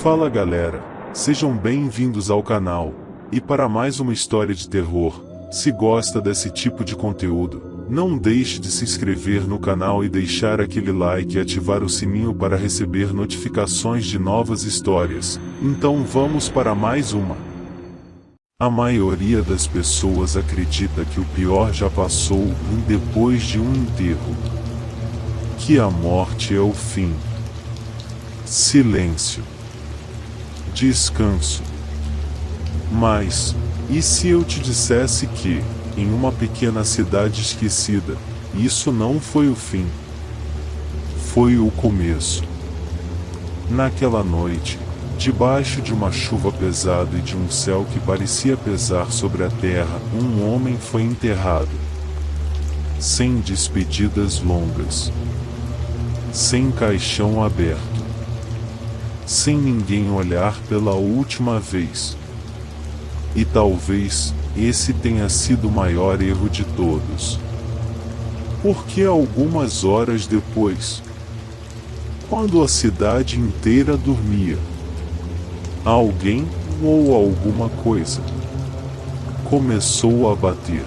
Fala galera, sejam bem-vindos ao canal, e para mais uma história de terror. Se gosta desse tipo de conteúdo, não deixe de se inscrever no canal e deixar aquele like e ativar o sininho para receber notificações de novas histórias. Então vamos para mais uma. A maioria das pessoas acredita que o pior já passou e depois de um enterro, que a morte é o fim. Silêncio. Descanso. Mas, e se eu te dissesse que, em uma pequena cidade esquecida, isso não foi o fim? Foi o começo. Naquela noite, debaixo de uma chuva pesada e de um céu que parecia pesar sobre a terra, um homem foi enterrado. Sem despedidas longas. Sem caixão aberto. Sem ninguém olhar pela última vez. E talvez esse tenha sido o maior erro de todos. Porque algumas horas depois, quando a cidade inteira dormia, alguém ou alguma coisa começou a bater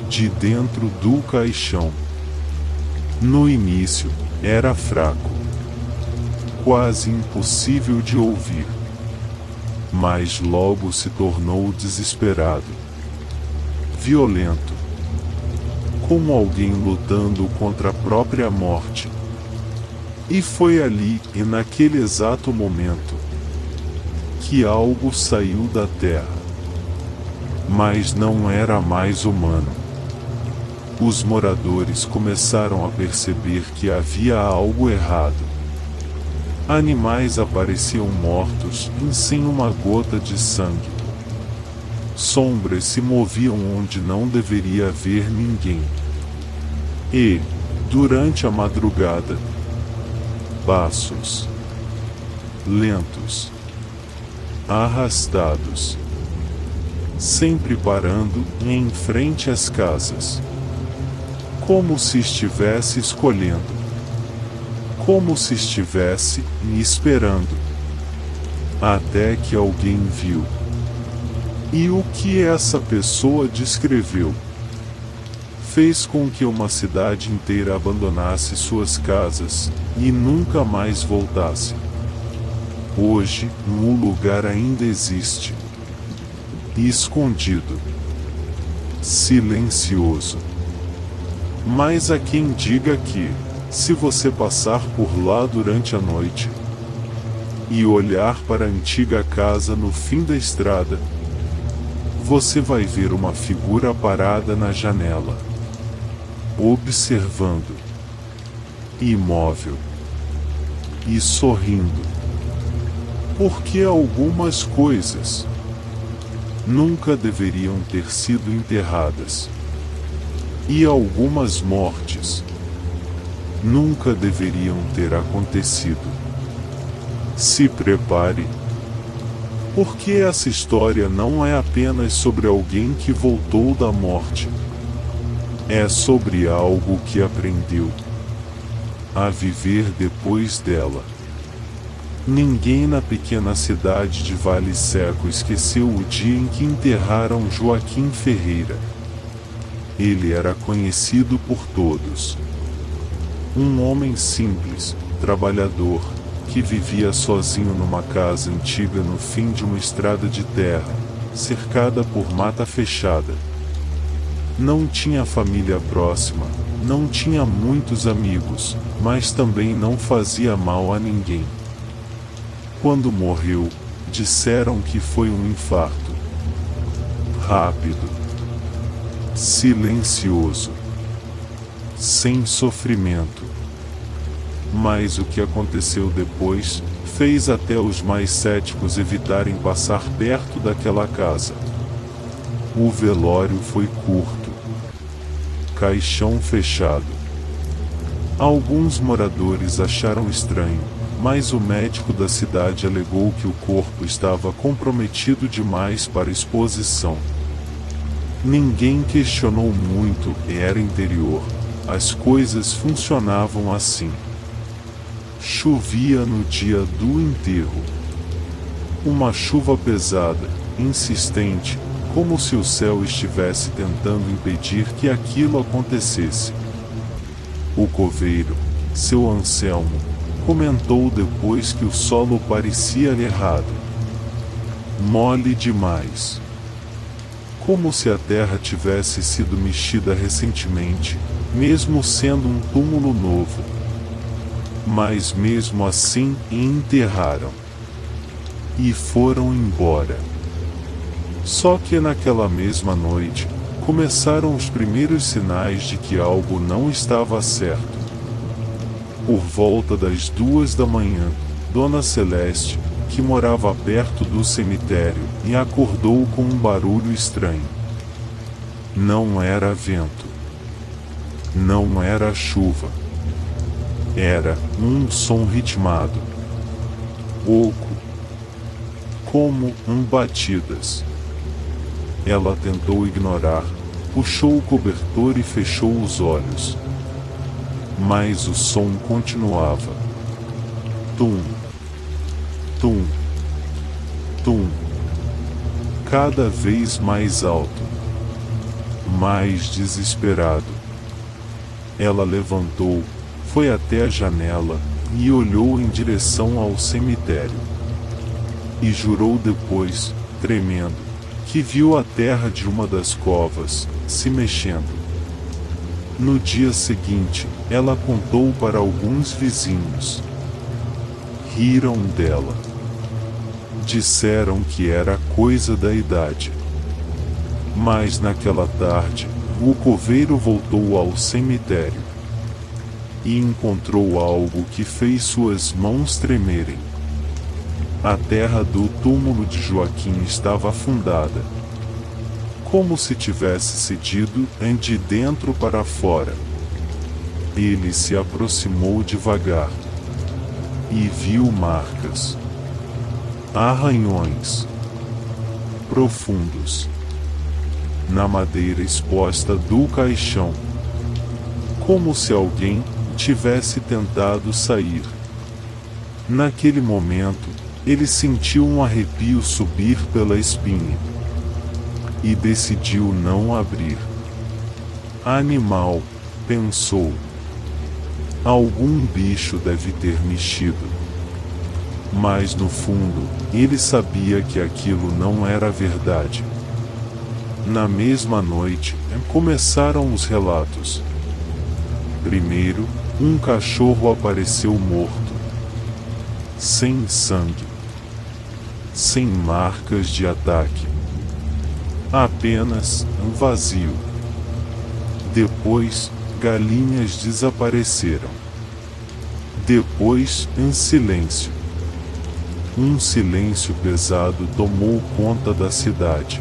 de dentro do caixão. No início, era fraco, quase impossível de ouvir. Mas logo se tornou desesperado, violento, como alguém lutando contra a própria morte. E foi ali e naquele exato momento que algo saiu da terra. Mas não era mais humano. Os moradores começaram a perceber que havia algo errado. Animais apareciam mortos e sem uma gota de sangue. Sombras se moviam onde não deveria haver ninguém. E, durante a madrugada, passos lentos, arrastados, sempre parando em frente às casas, como se estivesse escolhendo. Como se estivesse me esperando. Até que alguém viu. E o que essa pessoa descreveu fez com que uma cidade inteira abandonasse suas casas e nunca mais voltasse. Hoje, o lugar ainda existe. Escondido. Silencioso. Mas há quem diga que, se você passar por lá durante a noite e olhar para a antiga casa no fim da estrada, você vai ver uma figura parada na janela, observando, imóvel e sorrindo. Porque algumas coisas nunca deveriam ter sido enterradas, e algumas mortes nunca deveriam ter acontecido. Se prepare, porque essa história não é apenas sobre alguém que voltou da morte. É sobre algo que aprendeu a viver depois dela. Ninguém na pequena cidade de Vale Seco esqueceu o dia em que enterraram Joaquim Ferreira. Ele era conhecido por todos. Um homem simples, trabalhador, que vivia sozinho numa casa antiga no fim de uma estrada de terra, cercada por mata fechada. Não tinha família próxima, não tinha muitos amigos, mas também não fazia mal a ninguém. Quando morreu, disseram que foi um infarto. Rápido. Silencioso. Sem sofrimento. Mas o que aconteceu depois fez até os mais céticos evitarem passar perto daquela casa. O velório foi curto. Caixão fechado. Alguns moradores acharam estranho, mas o médico da cidade alegou que o corpo estava comprometido demais para exposição. Ninguém questionou muito, era interior. As coisas funcionavam assim. Chovia no dia do enterro. Uma chuva pesada, insistente, como se o céu estivesse tentando impedir que aquilo acontecesse. O coveiro, seu Anselmo, comentou depois que o solo parecia errado. Mole demais. Como se a terra tivesse sido mexida recentemente, mesmo sendo um túmulo novo. Mas mesmo assim enterraram. E foram embora. Só que naquela mesma noite, começaram os primeiros sinais de que algo não estava certo. Por volta das 2 da manhã, Dona Celeste, que morava perto do cemitério, e acordou com um barulho estranho. Não era vento. Não era chuva. Era um som ritmado. Oco. Como batidas. Ela tentou ignorar, puxou o cobertor e fechou os olhos. Mas o som continuava. Tum. Tum. Tum. Cada vez mais alto. Mais desesperado. Ela levantou, foi até a janela, e olhou em direção ao cemitério. E jurou depois, tremendo, que viu a terra de uma das covas se mexendo. No dia seguinte, ela contou para alguns vizinhos. Riram dela. Disseram que era coisa da idade. Mas naquela tarde, o coveiro voltou ao cemitério e encontrou algo que fez suas mãos tremerem. A terra do túmulo de Joaquim estava afundada, como se tivesse cedido de dentro para fora. Ele se aproximou devagar e viu marcas, arranhões profundos na madeira exposta do caixão, como se alguém tivesse tentado sair. Naquele momento, ele sentiu um arrepio subir pela espinha e decidiu não abrir. Animal, pensou. Algum bicho deve ter mexido. Mas no fundo, ele sabia que aquilo não era verdade. Na mesma noite, começaram os relatos. Primeiro, um cachorro apareceu morto, sem sangue, sem marcas de ataque, apenas vazio. Depois, galinhas desapareceram. Depois, silêncio. Um silêncio pesado tomou conta da cidade.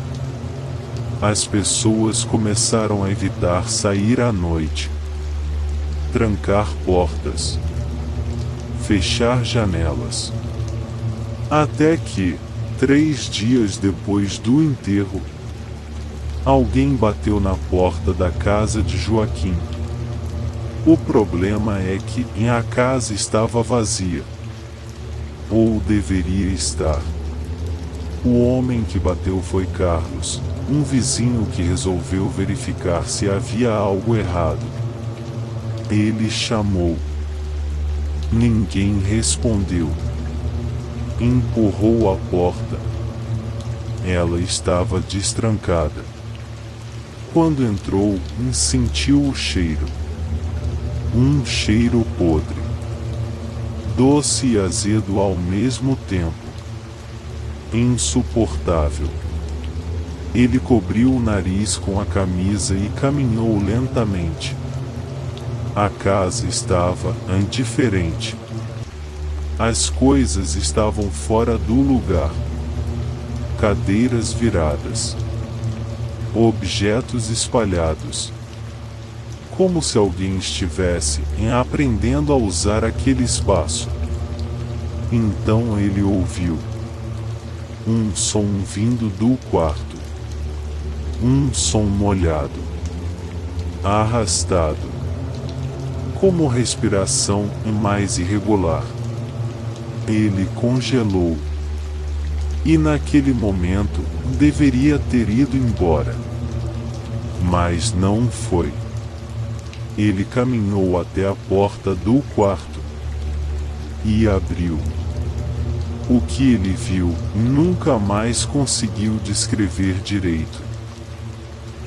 As pessoas começaram a evitar sair à noite, trancar portas, fechar janelas. Até que, 3 dias depois do enterro, alguém bateu na porta da casa de Joaquim. O problema é que a casa estava vazia. Ou deveria estar. O homem que bateu foi Carlos, um vizinho que resolveu verificar se havia algo errado. Ele chamou. Ninguém respondeu. Empurrou a porta. Ela estava destrancada. Quando entrou, sentiu o cheiro. Um cheiro podre. Doce e azedo ao mesmo tempo. Insuportável. Ele cobriu o nariz com a camisa e caminhou lentamente. A casa estava indiferente. As coisas estavam fora do lugar. Cadeiras viradas. Objetos espalhados. Como se alguém estivesse aprendendo a usar aquele espaço. Então ele ouviu um som vindo do quarto. Um som molhado, arrastado, como respiração mais irregular. Ele congelou. E naquele momento, deveria ter ido embora. Mas não foi. Ele caminhou até a porta do quarto e abriu. O que ele viu, nunca mais conseguiu descrever direito.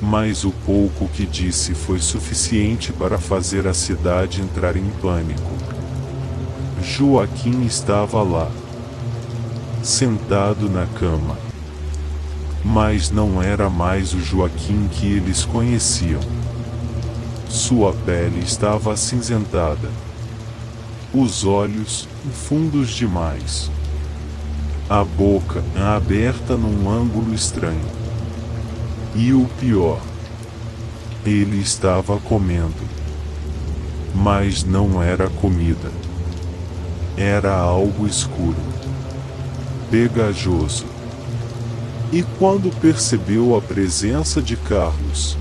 Mas o pouco que disse foi suficiente para fazer a cidade entrar em pânico. Joaquim estava lá, sentado na cama. Mas não era mais o Joaquim que eles conheciam. Sua pele estava acinzentada. Os olhos, fundos demais. A boca aberta num ângulo estranho. E o pior, ele estava comendo. Mas não era comida. Era algo escuro, pegajoso. E quando percebeu a presença de Carlos,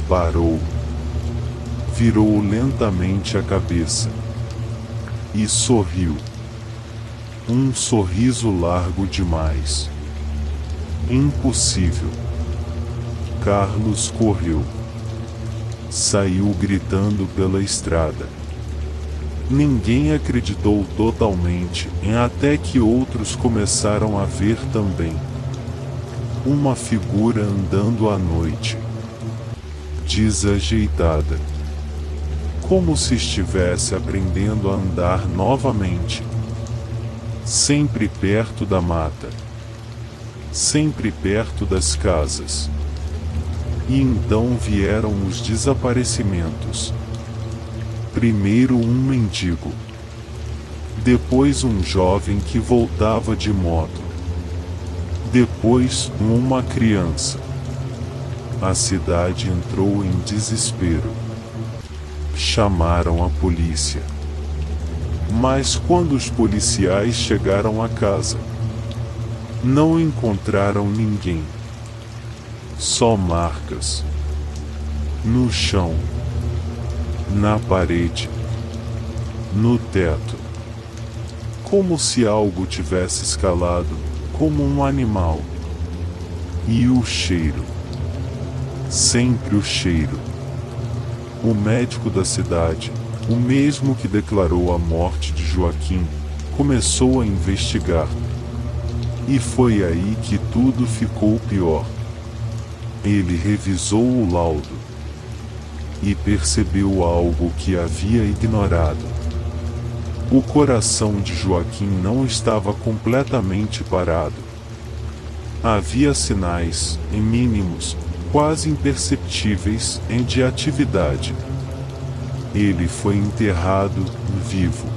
parou, virou lentamente a cabeça e sorriu. Um sorriso largo demais. Impossível. Carlos correu. Saiu gritando pela estrada. Ninguém acreditou totalmente, até que outros começaram a ver também. Uma figura andando à noite, desajeitada, como se estivesse aprendendo a andar novamente. Sempre perto da mata, sempre perto das casas. E então vieram os desaparecimentos. Primeiro um mendigo, depois um jovem que voltava de moto, depois uma criança. A cidade entrou em desespero. Chamaram a polícia. Mas quando os policiais chegaram à casa, não encontraram ninguém. Só marcas. No chão. Na parede. No teto. Como se algo tivesse escalado, como um animal. E o cheiro. Sempre o cheiro. O médico da cidade, o mesmo que declarou a morte de Joaquim, começou a investigar. E foi aí que tudo ficou pior. Ele revisou o laudo e percebeu algo que havia ignorado. O coração de Joaquim não estava completamente parado. Havia sinais, mínimos, quase imperceptíveis, de atividade. Ele foi enterrado vivo.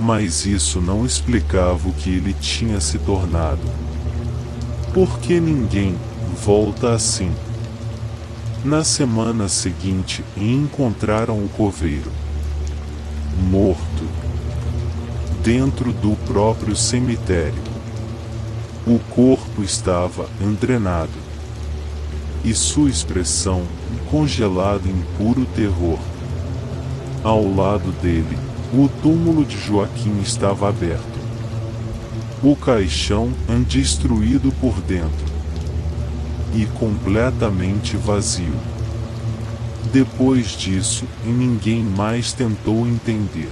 Mas isso não explicava o que ele tinha se tornado. Porque ninguém volta assim. Na semana seguinte, encontraram o coveiro morto dentro do próprio cemitério. O corpo estava endrenado e sua expressão congelada em puro terror. Ao lado dele, o túmulo de Joaquim estava aberto. O caixão destruído por dentro e completamente vazio. Depois disso, ninguém mais tentou entender.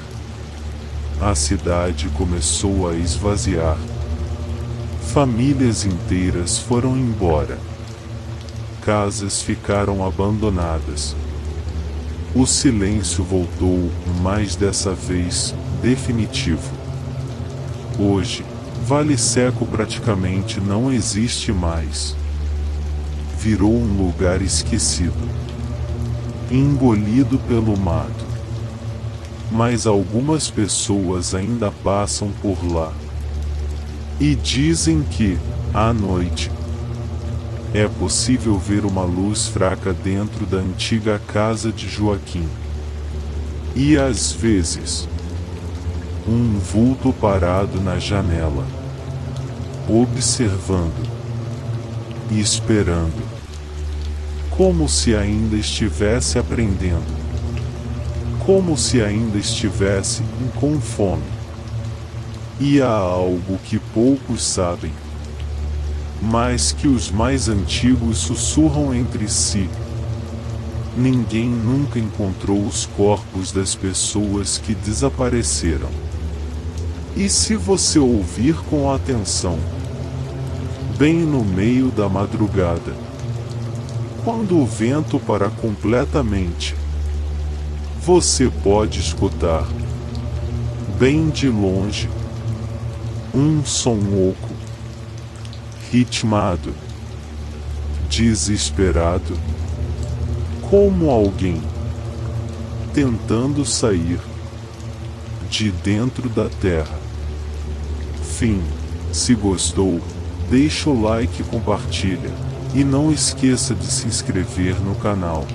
A cidade começou a esvaziar. Famílias inteiras foram embora. Casas ficaram abandonadas. O silêncio voltou, mas dessa vez, definitivo. Hoje, Vale Seco praticamente não existe mais. Virou um lugar esquecido, engolido pelo mato. Mas algumas pessoas ainda passam por lá. E dizem que, à noite, é possível ver uma luz fraca dentro da antiga casa de Joaquim. E às vezes, um vulto parado na janela, observando e esperando, como se ainda estivesse aprendendo. como se ainda estivesse com fome. E há algo que poucos sabem, mas que os mais antigos sussurram entre si. Ninguém nunca encontrou os corpos das pessoas que desapareceram. E se você ouvir com atenção, bem no meio da madrugada, quando o vento para completamente, você pode escutar, bem de longe, um som oco, ritmado, desesperado, como alguém tentando sair de dentro da terra. Fim. Se gostou, deixa o like e compartilha. E não esqueça de se inscrever no canal.